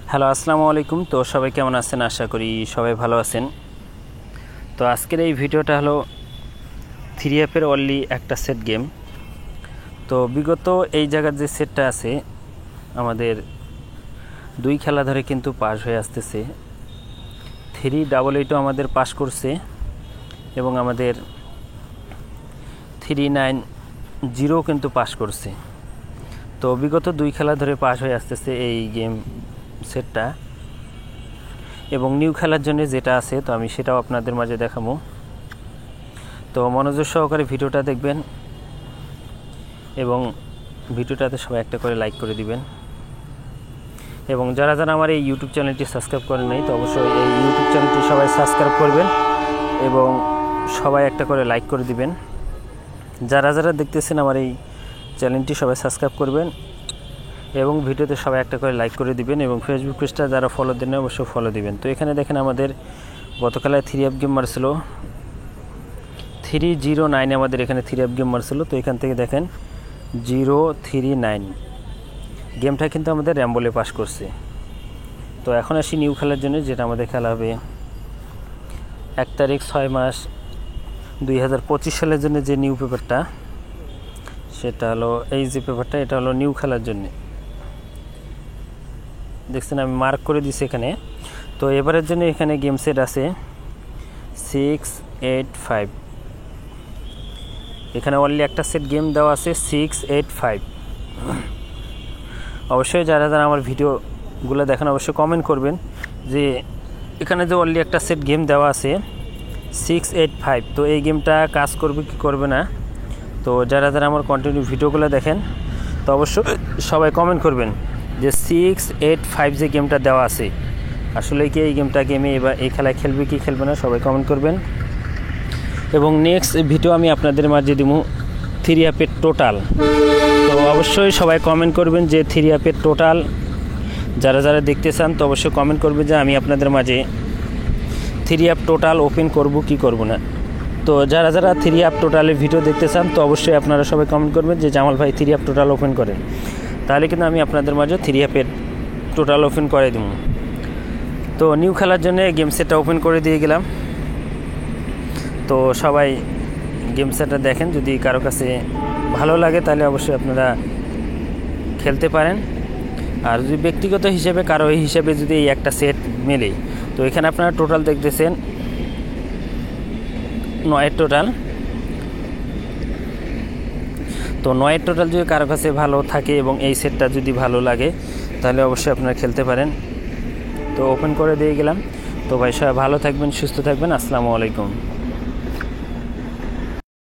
Hello, আসসালামু আলাইকুম। তো সবাই কেমন আছেন? আশা করি সবাই ভালো আছেন। তো আজকের এই ভিডিওটা হলো 3F'ের অনলি একটা সেট গেম। তো বিগত এই জায়গার যে সেটটা আছে আমাদের 2 খেলা ধরে কিন্তু পাস হয়ে আসতেছে। 388ও আমাদের পাস করছে এবং আমাদের 390 কিন্তু পাস করছে। তো বিগত 2 খেলা ধরে পাস হয়ে আসতেছে এই গেম সেটটা, এবং নিউ খেলার জন্য যেটা আছে তো আমি সেটাও আপনাদের মাঝে দেখাবো। তো মনোযোগ সহকারে ভিডিওটা দেখবেন এবং ভিডিওটাতে সবাই একটা করে লাইক করে দিবেন, এবং যারা যারা আমার এই ইউটিউব চ্যানেলটি সাবস্ক্রাইব করেন নাই তো অবশ্যই এই ইউটিউব চ্যানেলটি সবাই সাবস্ক্রাইব করবেন এবং সবাই একটা করে লাইক করে দিবেন। যারা যারা দেখতেছেন আমার এই চ্যানেলটি সবাই সাবস্ক্রাইব করবেন এবং ভিডিওতে সবাই একটা করে লাইক করে দিবেন, এবং ফেসবুক পেজটা যারা ফলো দেন অবশ্যই ফলো দিবেন। তো এখানে দেখেন আমাদের গতকালে 3F গেম মারছিল 309, আমাদের এখানে 3F গেম মারছিল। তো এখান থেকে দেখেন 039 গেমটা কিন্তু আমাদের র্যাম্বলে পাস করছে। তো এখন আসি নিউ খেলার জন্য, যেটা আমাদের খেলা হবে 1 তারিখ 6 মাস 2025 সালের জন্য। যে নিউ পেপারটা সেটা হলো এই যে পেপারটা, এটা হলো নিউ খেলার জন্য। দেখছেন আমি মার্ক করে দিছি এখানে। তো এবারের জন্য এখানে গেম সেট আছে 685। এখানে অনলি একটা সেট গেম দেওয়া আছে 685। অবশ্যই যারা যারা আমার ভিডিওগুলো দেখেন অবশ্যই কমেন্ট করবেন যে এখানে যে অনলি একটা সেট গেম দেওয়া আছে 685, তো এই গেমটা কাজ করবে কি করবে না। তো যারা যারা আমার কন্টিনিউ ভিডিওগুলো দেখেন তো অবশ্যই সবাই কমেন্ট করবেন যে 685 যে গেমটা দেওয়া আছে আসলে কি এই গেমে এবার এই খেলায় খেলবে কি খেলবে না, সবাই কমেন্ট করবেন। এবং নেক্সট ভিডিও আমি আপনাদের মাঝে দিব 3F'ের টোটাল। তো অবশ্যই সবাই কমেন্ট করবেন যে 3F'ের টোটাল যারা যারা দেখতে চান তো অবশ্যই কমেন্ট করবে যে আমি আপনাদের মাঝে 3F টোটাল ওপেন করব কি করব না। তো যারা যারা 3F টোটালের ভিডিও দেখতে চান তো অবশ্যই আপনারা সবাই কমেন্ট করবেন যে জামাল ভাই 3F টোটাল ওপেন করেন, তাহলে কিন্তু আমি আপনাদের মাঝে 3F'ের টোটাল ওপেন করে দেব। তো নিউ খেলার জন্য গেম সেটটা ওপেন করে দিয়ে গেলাম। তো সবাই গেম সেটটা দেখেন, যদি কারো কাছে ভালো লাগে তাহলে অবশ্যই আপনারা খেলতে পারেন। আর যদি ব্যক্তিগত হিসেবে কারো হিসেবে যদি এই একটা সেট মেলে, তো এখানে আপনারা টোটাল দেখতেছেন 9 টোটাল। তো 9 টোটাল যদি কারো কাছে ভালো থাকে এবং এই সেটটা যদি ভালো লাগে তাহলে অবশ্যই আপনারা খেলতে পারেন। তো ওপেন করে দিয়ে গেলাম। তো ভাই সবাই ভালো থাকবেন, সুস্থ থাকবেন। আসসালামু আলাইকুম।